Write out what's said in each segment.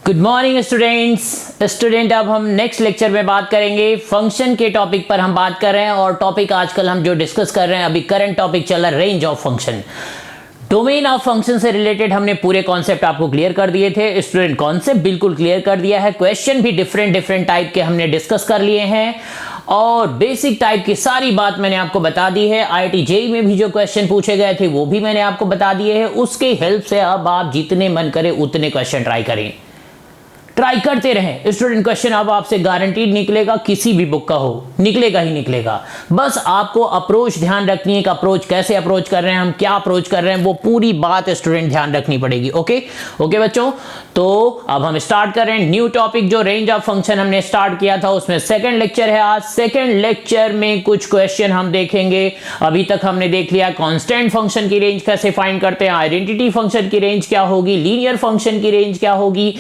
Good morning student. अब हम next lecture में बात करेंगे फंक्शन के टॉपिक पर हम बात कर रहे हैं और टॉपिक आजकल हम जो डिस्कस कर रहे हैं अभी करंट टॉपिक चल रहा है range of function. Domain of function से रिलेटेड हमने पूरे कॉन्सेप्ट आपको क्लियर कर दिए थे स्टूडेंट, कॉन्सेप्ट बिल्कुल क्लियर कर दिया है। क्वेश्चन भी डिफरेंट टाइप के हमने डिस्कस कर लिए हैं और बेसिक टाइप की सारी बात मैंने आपको बता दी है। IIT JEE में भी जो क्वेश्चन पूछे गए थे वो भी मैंने आपको बता दिए हैं। उसके हेल्प से अब आप जितने मन करे उतने क्वेश्चन ट्राई करते रहें स्टूडेंट। क्वेश्चन अब आपसे गारंटीड निकलेगा, किसी भी बुक का हो निकलेगा ही निकलेगा। बस आपको अप्रोच ध्यान रखनी है कि अप्रोच कैसे अप्रोच कर रहे हैं, हम क्या अप्रोच कर रहे हैं, वो पूरी बात स्टूडेंट ध्यान रखनी पड़ेगी। ओके बच्चों, तो अब हम स्टार्ट कर रहे हैं न्यू टॉपिक। जो रेंज ऑफ फंक्शन हमने स्टार्ट किया था उसमें सेकंड लेक्चर है आज। सेकंड लेक्चर में कुछ क्वेश्चन हम देखेंगे। अभी तक हमने देख लिया कांस्टेंट फंक्शन की रेंज कैसे फाइंड करते हैं, आइडेंटिटी फंक्शन की रेंज क्या होगी, लीनियर फंक्शन की रेंज क्या होगी,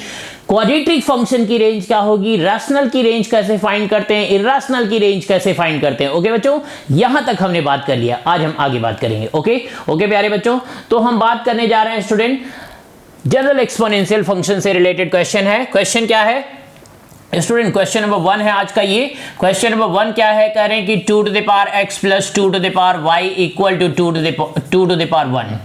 क्वाड्रेटिक फंक्शन की रेंज क्या होगी, रैशनल की रेंज कैसे फाइंड करते हैं, इर्रेशनल की रेंज कैसे फाइंड करते हैं। ओके बच्चों, यहां तक हमने बात कर लिया। आज हम आगे बात करेंगे। ओके प्यारे बच्चों, तो हम बात करने जा रहे हैं स्टूडेंट जनरल एक्सपोनेंशियल फंक्शन से रिलेटेड क्वेश्चन है। क्वेश्चन क्या है स्टूडेंट? क्वेश्चन नंबर 1 है आज का। ये क्वेश्चन नंबर 1 क्या है? कह रहे हैं कि 2 to the power x plus 2 to the power y equal to 2 to the power 1।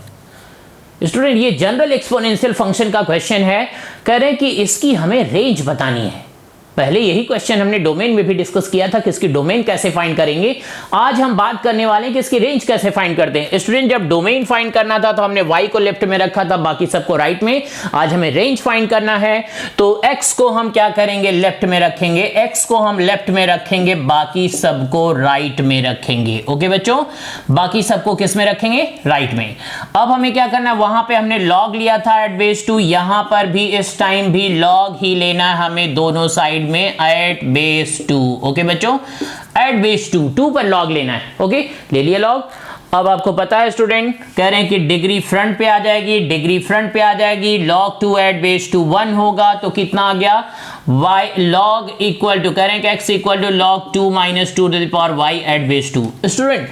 Student ये जनरल एक्सपोनेंशियल फंक्शन का क्वेश्चन है। कह रहे हैं कि इसकी हमें रेंज बतानी है। पहले यही क्वेश्चन हमने डोमेन में भी डिस्कस किया था कि इसकी डोमेन कैसे फाइंड करेंगे। आज हम बात करने वाले हैं कि इसकी रेंज कैसे फाइंड करते हैं। स्टूडेंट जब डोमेन फाइंड करना था तो हमने y को लेफ्ट में रखा था, बाकी सबको राइट में। आज हमें रेंज फाइंड करना है तो x को हम क्या करेंगे, लेफ्ट में रखेंगे। x को हम लेफ्ट में रखेंगे, बाकी सबको राइट में रखेंगे। ओके बच्चों, बाकी सबको किस में रखेंगे? राइट में। अब हमें क्या करना है, वहां पे हमने log लिया था एट बेस 2, यहां पर भी इस टाइम भी log ही लेना है हमें दोनों साइड में एट बेस 2। ओके बच्चों, एट बेस 2 पर लॉग लेना है। ओके, ले लिया लॉग। अब आपको पता है स्टूडेंट, कह रहे हैं कि डिग्री फ्रंट पे आ जाएगी, डिग्री फ्रंट पे आ जाएगी। log 2 एट बेस 2 1 होगा तो कितना आ गया, y log इक्वल टू, कह रहे हैं कि x equal to log 2 minus 2 to the power y at base 2। Student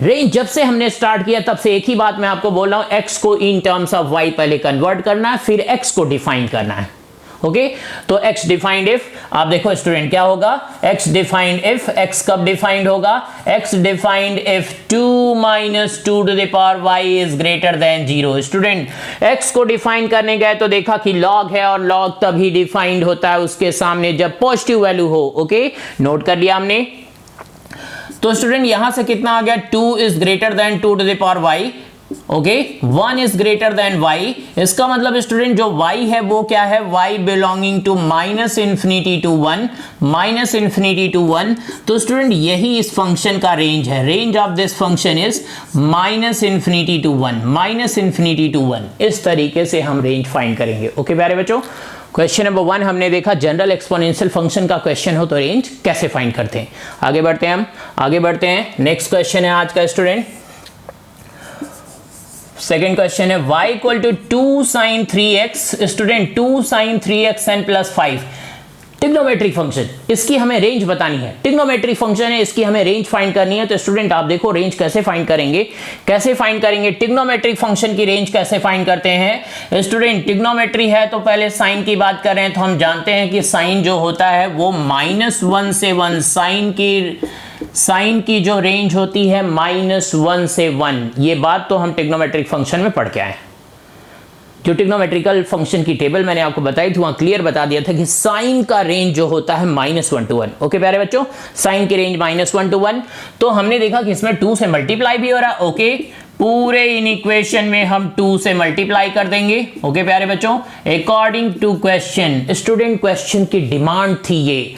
range जब से हमने स्टार्ट किया तब से एक ही बात मैं आपको बोल रहा हूं, x को इन टर्म्स ऑफ y पहले कन्वर्ट करना है, फिर x को डिफाइन करना है। ओके, तो x डिफाइंड इफ, आप देखो स्टूडेंट क्या होगा, x डिफाइंड इफ, x कब डिफाइंड होगा, x defined if 2 minus 2 to the power y is greater than 0। Student x को डिफाइन करने गए तो देखा कि log है और log तभी डिफाइंड होता है उसके सामने जब पॉजिटिव वैल्यू हो। ओके, नोट कर लिया हमने। तो स्टूडेंट यहां से कितना आ गया, 2 is greater than 2 to the power y। Okay, 1 is greater than y। इसका मतलब स्टूडेंट जो y है वो क्या है, y belonging to minus infinity to 1, minus infinity to 1। तो स्टूडेंट यही इस फंक्शन का रेंज है। Range of this function is minus infinity to 1, minus infinity to 1। इस तरीके से हम रेंज फाइंड करेंगे। ओके प्यारे बच्चों, क्वेश्चन नंबर 1 हमने देखा, जनरल एक्सपोनेंशियल फंक्शन का क्वेश्चन हो तो रेंज कैसे फाइंड करते हैं। आगे बढ़ते हैं, हम आगे बढ़ते हैं। नेक्स्ट क्वेश्चन है आज का स्टूडेंट, सेकेंड क्वेश्चन है y equal to 2 sin 3x। Student 2 sin 3x n plus 5 trigonometric function, इसकी हमें रेंज बतानी है। ट्रिग्नोमेट्रिक फंक्शन है, इसकी हमें रेंज फाइंड करनी है। तो स्टूडेंट आप देखो रेंज कैसे फाइंड करेंगे, कैसे फाइंड करेंगे ट्रिग्नोमेट्रिक फंक्शन की रेंज कैसे फाइंड करते हैं। स्टूडेंट ट्रिग्नोमेट्री है तो पहले साइन की बात करें तो हम जानते हैं कि साइन जो होता है वो -1 से 1, साइन की जो रेंज होती है -1 से 1। ये बात तो हम ट्रिग्नोमेट्रिक फंक्शन में पढ़ के आए। जो ट्रिग्नोमेट्रिकल फंक्शन की टेबल मैंने आपको बताई थी वहां क्लियर बता दिया था कि साइन का रेंज जो होता है -1 to 1। ओके प्यारे बच्चों, साइन की रेंज -1 to 1। तो हमने देखा कि इसमें 2 से मल्टीप्लाई भी हो रहा है। ओके, पूरे इन इक्वेशन में हम 2 से मल्टीप्लाई कर देंगे। ओके प्यारे बच्चों, according to question. Student question की डिमांड थी ये,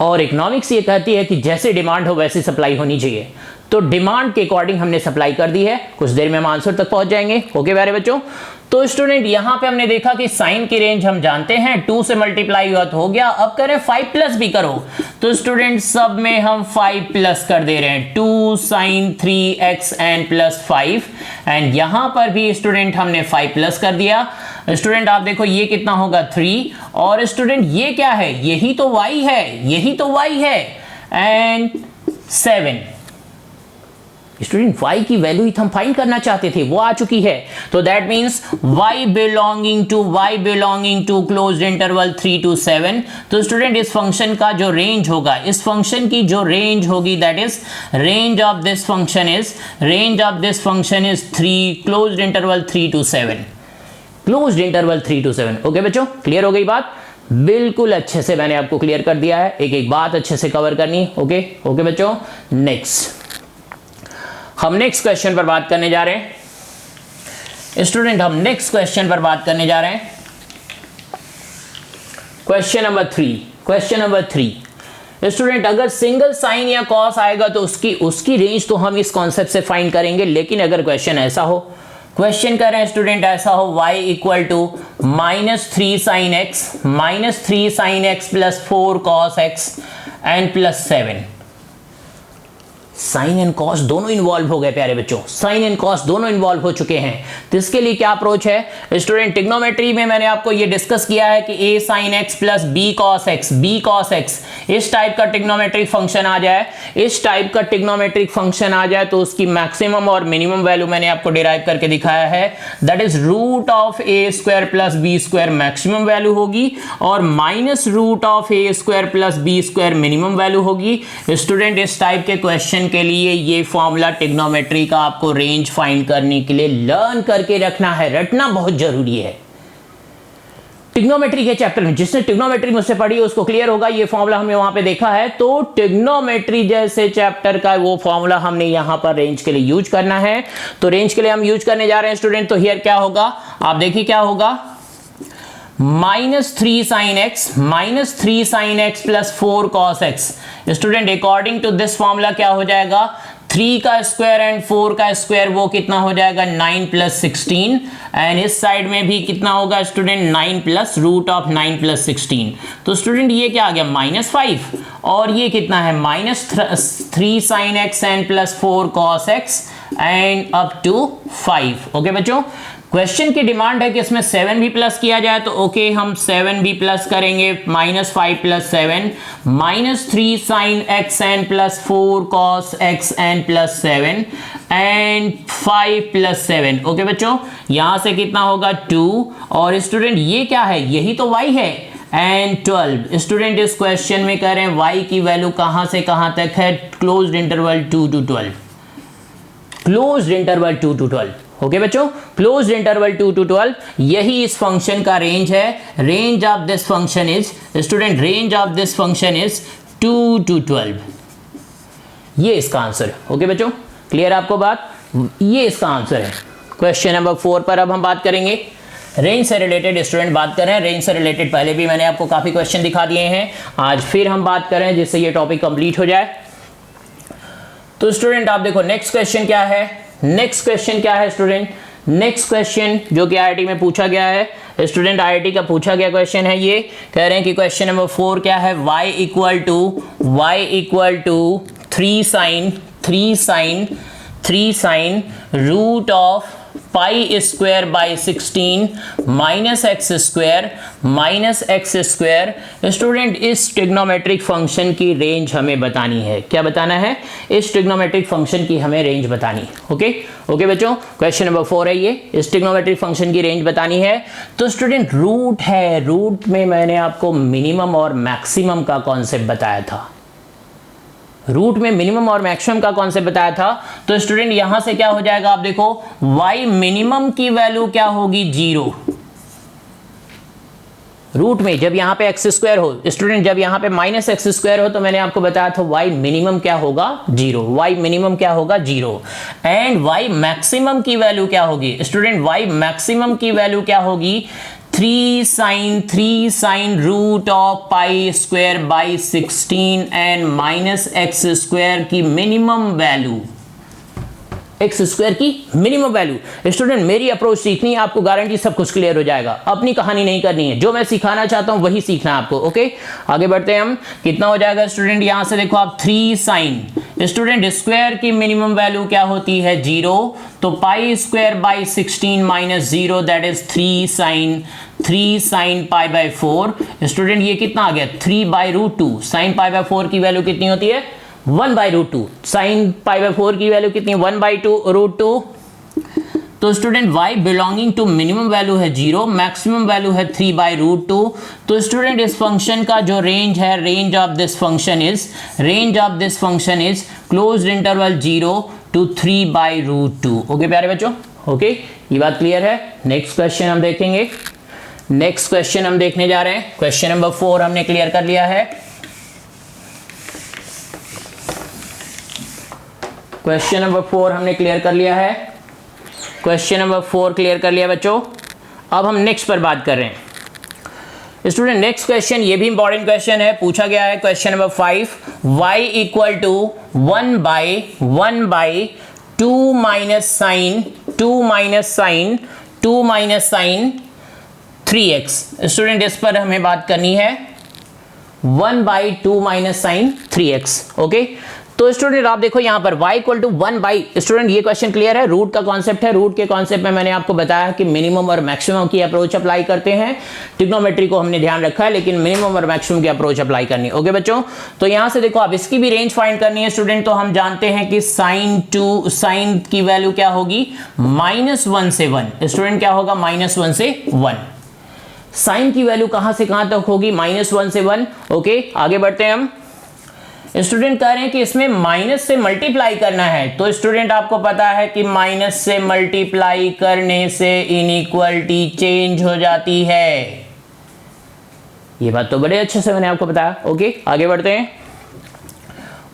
और इकोनॉमिक्स ये कहती है कि जैसे डिमांड हो वैसे सप्लाई होनी चाहिए। तो डिमांड के अकॉर्डिंग हमने सप्लाई कर दी है, कुछ देर में हम आंसर तक पहुंच जाएंगे। ओके प्यारे बच्चों, तो स्टूडेंट यहां पे हमने देखा कि साइन की रेंज हम जानते हैं, 2 से मल्टीप्लाई हुआ तो हो गया। अब करें 5 प्लस भी करो, तो स्टूडेंट सब में हम 5 प्लस कर दे रहे हैं, 2 sin 3x n plus 5। And यहां पर भी स्टूडेंट हमने 5 प्लस कर दिया। स्टूडेंट आप देखो ये कितना होगा 3, और स्टूडेंट ये क्या है, यही तो y है, यही तो y है, एंड 7। स्टूडेंट y की वैल्यू ही हम फाइंड करना चाहते थे, वो आ चुकी है। तो that means y belonging to closed interval 3 to 7। तो स्टूडेंट इस फंक्शन का जो रेंज होगा, इस फंक्शन की जो रेंज होगी, that is range of this function is 3 closed interval 3 to 7, closed interval 3 to 7। Okay बच्चों, क्लियर हो गई बात? बिल्कुल अच्छे से मैंने आपको क्लियर कर दिया है, एक एक बात अच्छे से कवर करनी। ओके ओके बच्चों, नेक्स्ट हम नेक्स्ट क्वेश्चन पर बात करने जा रहे हैं। स्टूडेंट हम नेक्स्ट क्वेश्चन पर बात करने जा रहे हैं। Question number 3। स्टूडेंट अगर सिंगल साइन या कॉस आएगा तो उसकी रेंज तो हम इस कॉन्सेप्ट से फाइंड करेंगे, लेकिन अगर क्वेश्चन ऐसा हो, क्वेश्चन कर रहे हैं स्टूडेंट ऐसा हो y equal to -3 sin x plus 4 cos x and plus 7। Sine and cos दोनों इन्वॉल्व हो गए प्यारे बच्चों, साइन एंड कॉस दोनों इन्वॉल्व हो चुके हैं। तो इसके लिए क्या अप्रोच है स्टूडेंट? ट्रिग्नोमेट्री में मैंने आपको ये डिस्कस किया है कि a sin x plus b cos x इस टाइप का ट्रिग्नोमेट्रिक फंक्शन आ जाए, इस टाइप का ट्रिग्नोमेट्रिक फंक्शन आ जाए तो उसकी मैक्सिमम और मिनिमम वैल्यू मैंने आपको डिराइव करके दिखाया है, that is root of a square plus b square maximum value होगी और minus root of a square plus b square minimum value होगी। स्टूडेंट इस टाइप के क्वेश्चन के लिए ये फॉर्मूला ट्रिग्नोमेट्री का आपको रेंज फाइंड करने के लिए लर्न करके रखना है, रटना बहुत जरूरी है। ट्रिग्नोमेट्री के चैप्टर में जिसने ट्रिग्नोमेट्री मुझसे पढ़ी उसको क्लियर होगा, ये फॉर्मूला हमने वहां पे देखा है। तो ट्रिग्नोमेट्री जैसे चैप्टर का वो फॉर्मूला हमने यहां पर रेंज के लिए यूज करना है। तो रेंज के लिए हम यूज करने जा रहे हैं स्टूडेंट। तो हियर क्या होगा, आप देखिए क्या होगा, -3 sin x plus 4 cos x। Student according to this formula क्या हो जाएगा, 3 का स्क्वायर एंड 4 का स्क्वायर वो कितना हो जाएगा 9 प्लस 16 एंड इस साइड में भी कितना होगा student 9 plus root of 9 plus 16। तो स्टूडेंट ये क्या आ गया -5 और ये कितना है -3 sin x and plus 4 cos x and up to 5। Okay बच्चों, क्वेश्चन की डिमांड है कि इसमें 7 भी प्लस किया जाए, तो ओके हम 7 भी प्लस करेंगे, -5 plus 7 -3 sin x and plus 4 cos x and plus 7 and 5 plus 7। Okay बच्चों, यहां से कितना होगा 2 और स्टूडेंट ये क्या है, यही तो y है एंड 12। स्टूडेंट इस क्वेश्चन में कह रहे हैं y की वैल्यू कहां से कहां तक है, closed interval 2 to 12, closed interval 2 to 12। Okay बच्चों, क्लोज्ड इंटरवल 2 to 12 यही इस फंक्शन का रेंज है। Range of this function is student, range of this function is 2 to 12। ये इसका आंसर है। ओके बच्चों, क्लियर आपको बात, ये इसका आंसर है। क्वेश्चन नंबर 4 पर अब हम बात करेंगे। रेंज से रिलेटेड स्टूडेंट बात करें, रेंज से रिलेटेड पहले भी मैंने आपको काफी क्वेश्चन दिखा दिए हैं, आज फिर हम बात करें जिससे ये टॉपिक कंप्लीट हो जाए। तो स्टूडेंट आप देखो नेक्स्ट क्वेश्चन क्या है, नेक्स्ट क्वेश्चन क्या है स्टूडेंट, नेक्स्ट क्वेश्चन जो कि आईआईटी में पूछा गया है स्टूडेंट, आईआईटी का पूछा गया क्वेश्चन है ये। कह रहे हैं कि क्वेश्चन नंबर 4 क्या है, y equal to 3 sin root of pi square by 16 -x square. Student इस ट्रिग्नोमेट्रिक फंक्शन की रेंज हमें बतानी है। क्या बताना है, इस ट्रिग्नोमेट्रिक फंक्शन की हमें रेंज बतानी है। ओके ओके बच्चों, क्वेश्चन नंबर 4 है ये, इस ट्रिग्नोमेट्रिक फंक्शन की रेंज बतानी है। तो स्टूडेंट रूट है, रूट में मैंने आपको मिनिमम और मैक्सिमम का कॉन्सेप्ट बताया था, रूट में मिनिमम और मैक्सिमम का कॉन्सेप्ट बताया था। तो स्टूडेंट यहां से क्या हो जाएगा, आप देखो y मिनिमम की वैल्यू क्या होगी 0। रूट में जब यहां पे x स्क्वायर हो स्टूडेंट, जब यहां पे -x स्क्वायर हो तो मैंने आपको बताया था y मिनिमम क्या होगा 0, y मिनिमम क्या होगा 0 एंड y मैक्सिमम की वैल्यू क्या होगी स्टूडेंट, y मैक्सिमम की वैल्यू क्या होगी 3 sin root of pi square by 16 and -x square की मिनिमम वैल्यू, x स्क्वायर की मिनिमम वैल्यू। स्टूडेंट मेरी अप्रोच सीखनी है, आपको गारंटी सब कुछ क्लियर हो जाएगा, अपनी कहानी नहीं करनी है, जो मैं सिखाना चाहता हूं वही सीखना है आपको। ओके आगे बढ़ते हैं हम, कितना हो जाएगा स्टूडेंट, यहां से देखो आप 3 sin स्टूडेंट स्क्वायर की मिनिमम वैल्यू क्या होती है 0, तो पाई square by 16 -0 that is 3 sin pi by 4। Student ये कितना आ गया 3/√2, sin पाई बाई 4 की वैल्यू कितनी होती है 1/√2। साइन पाई बाय 4 की वैल्यू कितनी, 1/2√2। तो student y belonging to minimum value है 0, मैक्सिमम वैल्यू है 3/√2। तो स्टूडेंट इस फंक्शन का जो रेंज है, range of this function is closed interval 0 to 3/√2। Okay प्यारे बच्चों, ओके ये बात क्लियर है। नेक्स्ट क्वेश्चन हम देखेंगे। नेक्स्ट क्वेश्चन हम देखने जा रहे हैं। क्वेश्चन नंबर 4 हमने क्लियर कर लिया है। क्वेश्चन नंबर 4 हमने क्लियर कर लिया है। क्वेश्चन नंबर 4 क्लियर कर लिया बच्चों। अब हम नेक्स्ट पर बात कर रहे हैं। स्टूडेंट नेक्स्ट क्वेश्चन ये भी इंपॉर्टेंट क्वेश्चन है, पूछा गया है question number 5, y equal to 1/2 minus sine 3x। Student इस पर हमें बात करनी है 1/2 माइनस साइन 3x। ओके तो स्टूडेंट आप देखो यहां पर y इक्वल टू 1/, स्टूडेंट ये क्वेश्चन क्लियर है। रूट का कॉन्सेप्ट है। रूट के कॉन्सेप्ट में मैंने आपको बताया कि मिनिमम और मैक्सिमम की अप्रोच अप्लाई करते हैं। ट्रिग्नोमेट्री को हमने ध्यान रखा है, लेकिन मिनिमम और मैक्सिमम की अप्रोच अप्लाई करनी है। ओके बच्चों, तो यहां से देखो अब इसकी भी रेंज फाइंड करनी है स्टूडेंट। तो हम जानते हैं कि साइन की वैल्यू क्या होगी, -1 से 1। स्टूडेंट क्या होगा, -1 से 1। साइन की वैल्यू कहां से कहां तक होगी, -1 से 1। ओके आगे बढ़ते हैं हम। स्टूडेंट कह रहे हैं कि इसमें माइनस से मल्टीप्लाई करना है। तो स्टूडेंट आपको पता है कि माइनस से मल्टीप्लाई करने से इनइक्वालिटी चेंज हो जाती है। ये बात तो बड़े अच्छे से मैंने आपको बताया। ओके आगे बढ़ते हैं।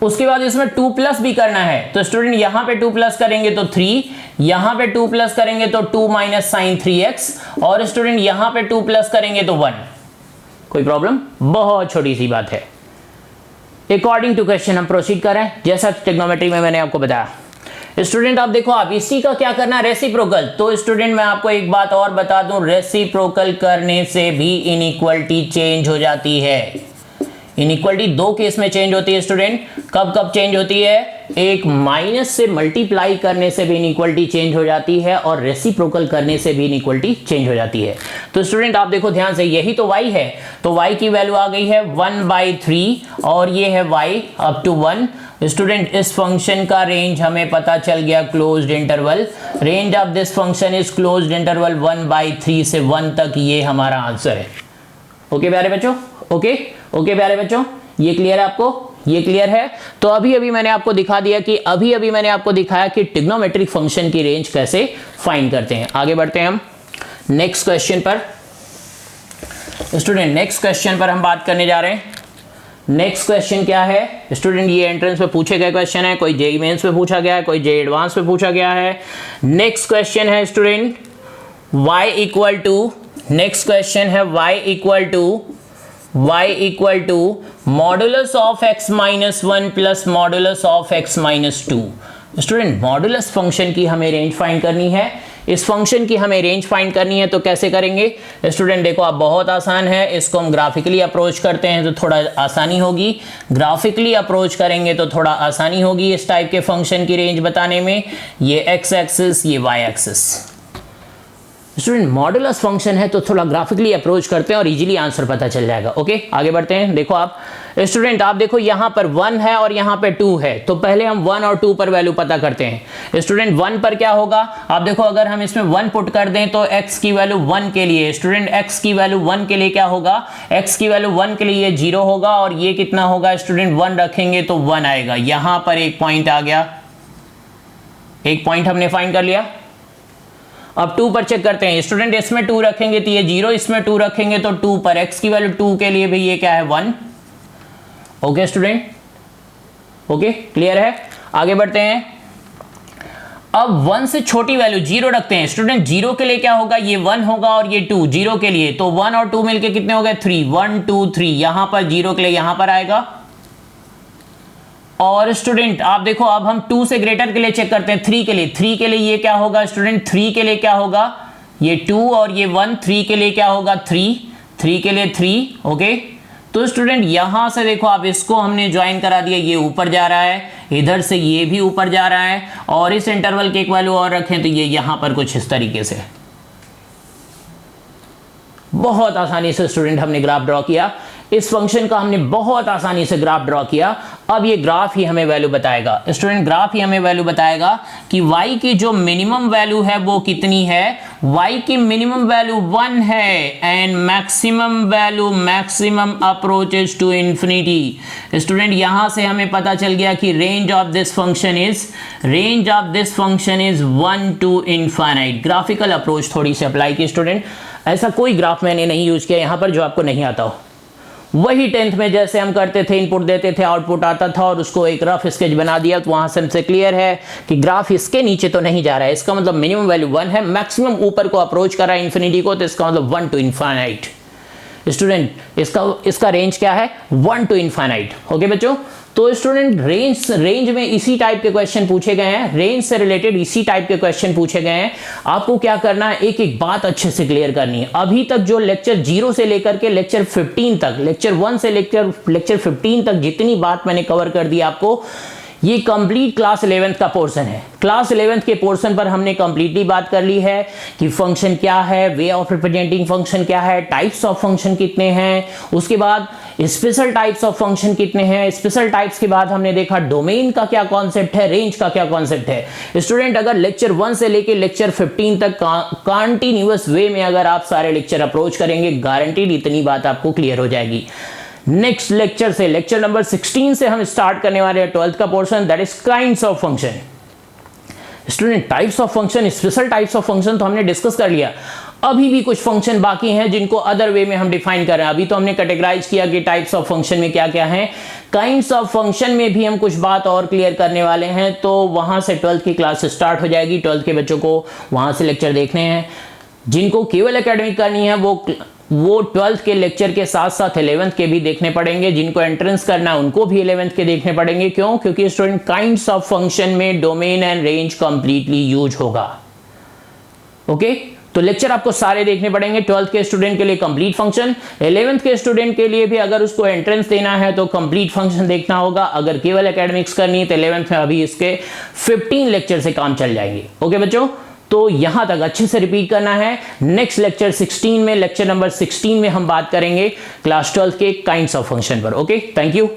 उसके बाद इसमें 2 प्लस भी करना है। तो स्टूडेंट यहां पे 2 प्लस करेंगे तो 3, यहां पे 2 प्लस करेंगे तो 2 माइनस साइन 3x, और स्टूडेंट यहां पे 2 प्लस करेंगे तो 1। कोई प्रॉब्लम, बहुत छोटी सी बात है। अकॉर्डिंग टू क्वेश्चन हम प्रोसीड कर रहे हैं, जैसा ट्रिग्नोमेट्री में मैंने आपको बताया। स्टूडेंट आप देखो, आप इसी का क्या करना है, रेसिप्रोकल। तो स्टूडेंट मैं आपको एक बात और बता दूं, रेसिप्रोकल करने से भी इनइक्वालिटी चेंज हो जाती है। इनइक्वालिटी 2 केस में चेंज होती है स्टूडेंट। कब कब चेंज होती है, एक माइनस से मल्टीप्लाई करने से भी इनइक्वालिटी चेंज हो जाती है, और रेसिप्रोकल करने से भी इनइक्वालिटी चेंज हो जाती है। तो स्टूडेंट आप देखो ध्यान से, यही तो y है। तो y की वैल्यू आ गई है 1/3, और ये है y अप टू 1। स्टूडेंट इस फंक्शन का रेंज हमें पता चल गया, closed interval. Range of this function is closed interval 1/3 से 1 तक। ये हमारा आंसर है। ओके प्यारे बच्चों, ओके प्यारे बच्चों, ये क्लियर है आपको, ये क्लियर है। तो अभी मैंने आपको दिखा दिया कि अभी मैंने आपको दिखाया कि ट्रिग्नोमेट्रिक फंक्शन की रेंज कैसे फाइंड करते हैं। आगे बढ़ते हैं हम नेक्स्ट क्वेश्चन पर। स्टूडेंट नेक्स्ट क्वेश्चन पर हम बात करने जा रहे हैं। नेक्स्ट क्वेश्चन क्या है स्टूडेंट, ये एंट्रेंस में पूछे गए क्वेश्चन है, कोई जेईई मेंस में पूछा गया है, कोई जेईई एडवांस में पूछा गया है। नेक्स्ट क्वेश्चन है student y equal to, next question है y equal to modulus of x minus 1 plus modulus of x minus 2। Student modulus function की हमें रेंज फाइंड करनी है। इस फंक्शन की हमें रेंज फाइंड करनी है, तो कैसे करेंगे स्टूडेंट, देखो आप बहुत आसान है। इसको हम ग्राफिकली अप्रोच करते हैं तो थोड़ा आसानी होगी, ग्राफिकली अप्रोच करेंगे तो थोड़ा आसानी होगी इस टाइप के फंक्शन की रेंज बताने में। ये x एक्सिस, ये y axis. Student modulus function है तो थोड़ा ग्राफिकली अप्रोच करते हैं और इजीली आंसर पता चल जाएगा। ओके आगे बढ़ते हैं। देखो आप स्टूडेंट, आप देखो यहां पर 1 है और यहां पे 2 है, तो पहले हम 1 और 2 पर वैल्यू पता करते हैं। स्टूडेंट 1 पर क्या होगा, आप देखो अगर हम इसमें 1 पुट कर दें तो x की वैल्यू 1 के लिए, स्टूडेंट x की वैल्यू 1 के लिए क्या होगा, x की वैल्यू 1 के लिए ये 0 होगा, और ये कितना होगा स्टूडेंट, 1 रखेंगे तो 1 आएगा। यहां पर एक पॉइंट आ गया, एक पॉइंट हमने फाइंड कर लिया। अब 2 पर चेक करते हैं स्टूडेंट, इसमें 2 रखेंगे तो ये 0, इसमें 2 रखेंगे तो 2 पर, x की वैल्यू 2 के लिए भी ये क्या है 1। ओके स्टूडेंट, ओके क्लियर है। आगे बढ़ते हैं। अब 1 से छोटी वैल्यू 0 रखते हैं स्टूडेंट। 0 के लिए क्या होगा, ये 1 होगा और ये 2, 0 के लिए तो 1 और 2 मिलके कितने हो गए 3, 1 2 3। यहां पर 0 के लिए यहां पर आएगा। और स्टूडेंट आप देखो, अब हम 2 से ग्रेटर के लिए चेक करते हैं, 3 के लिए। 3 के लिए ये क्या होगा स्टूडेंट, 3 के लिए क्या होगा, ये 2 और ये 1। 3 के लिए क्या होगा 3, 3 के लिए 3। ओके तो स्टूडेंट यहां से देखो, आप इसको हमने ज्वाइन करा दिया, ये ऊपर जा रहा है, इधर से ये भी ऊपर जा रहा है, और इस इंटरवल की एक वैल्यू और रखें तो ये यहां पर कुछ इस तरीके से। बहुत आसानी से स्टूडेंट हमने ग्राफ ड्रॉ किया, इस फंक्शन का हमने बहुत आसानी से ग्राफ ड्रॉ किया। अब ये ग्राफ ही हमें वैल्यू बताएगा स्टूडेंट, ग्राफ ही हमें वैल्यू बताएगा कि y की जो मिनिमम वैल्यू है वो कितनी है। y की मिनिमम वैल्यू 1 है and maximum approaches to infinity. Student यहां से हमें पता चल गया कि range of this function is 1 to infinite. Graphical approach थोड़ी सी अप्लाई की स्टूडेंट, ऐसा कोई ग्राफ मैंने नहीं यूज किया यहां पर जो आपको नहीं आता हो। वही 10th में जैसे हम करते थे, इनपुट देते थे, आउटपुट आता था और उसको एक रफ स्केच बना दिया, तो वहां से हमसे क्लियर है कि ग्राफ इसके नीचे तो नहीं जा रहा है। इसका मतलब मिनिमम वैल्यू 1 है, मैक्सिमम ऊपर को अप्रोच कर रहा है इन्फिनिटी को, तो इसका मतलब 1 टू इनफाइनाइट। स्टूडेंट इसका रेंज क्या है? 1 टू इनफाइनाइट। ओके बच्चों, तो स्टूडेंट रेंज में इसी टाइप के क्वेश्चन पूछे गए हैं, रेंज से रिलेटेड इसी टाइप के क्वेश्चन पूछे गए हैं। आपको क्या करना है, एक एक बात अच्छे से क्लियर करनी है। अभी तक जो लेक्चर 0 से लेकर के लेक्चर 15 तक, लेक्चर 1 से लेक्चर 15 तक जितनी बात मैंने कवर कर दी आपको, ये कंप्लीट क्लास 11th का पोर्शन है। क्लास 11th के पोर्शन पर हमने कंप्लीटली बात कर ली है कि फंक्शन क्या है, वे ऑफ रिप्रेजेंटिंग फंक्शन क्या है, टाइप्स ऑफ फंक्शन कितने हैं, उसके बाद स्पेशल टाइप्स ऑफ फंक्शन कितने हैं, स्पेशल टाइप्स के बाद हमने देखा डोमेन का क्या कॉन्सेप्ट है, रेंज का क्या कॉन्सेप्ट है। स्टूडेंट अगर लेक्चर 1 से लेकर लेक्चर 15 तक कंटिन्यूअस वे में अगर आप सारे लेक्चर अप्रोच करेंगे, गारंटीड इतनी बात आपको क्लियर हो जाएगी। नेक्स्ट लेक्चर से, लेक्चर नंबर 16 से हम स्टार्ट करने वाले हैं 12th का portion, that is kinds of function. Student types of function, special types of function तो हमने डिस्कस कर लिया, अभी भी कुछ फंक्शन बाकी हैं जिनको अदर वे में हम डिफाइन कर रहे हैं। अभी तो हमने कैटेगराइज किया कि टाइप्स ऑफ फंक्शन में क्या क्या है, काइंड्स ऑफ फंक्शन में भी हम कुछ बात और क्लियर करने वाले हैं, तो वहां से 12th की क्लास स्टार्ट हो जाएगी। 12th के बच्चों को वहां से लेक्चर देखने हैं। जिनको केवल एकेडमिक करनी है वो 12th के लेक्चर के साथ साथ 11th के भी देखने पड़ेंगे। जिनको एंट्रेंस करना है उनको भी 11th के देखने पड़ेंगे। क्यों? क्योंकि स्टूडेंट काइंड्स ऑफ फंक्शन में domain and range completely use होगा। ओके, तो लेक्चर आपको सारे देखने पड़ेंगे। 12th के स्टूडेंट के लिए कंप्लीट फंक्शन, 11th के स्टूडेंट के लिए भी अगर उसको एंट्रेंस देना है तो कंप्लीट फंक्शन देखना होगा। अगर केवल एकेडमिक्स करनी है तो 11th में अभी इसके 15 लेक्चर से काम चल जाएंगे। ओके बच्चों, तो यहां तक अच्छे से रिपीट करना है। नेक्स्ट लेक्चर 16 में, लेक्चर नंबर 16 में हम बात करेंगे क्लास 12 के काइंड्स ऑफ फंक्शन पर। Okay, thank you.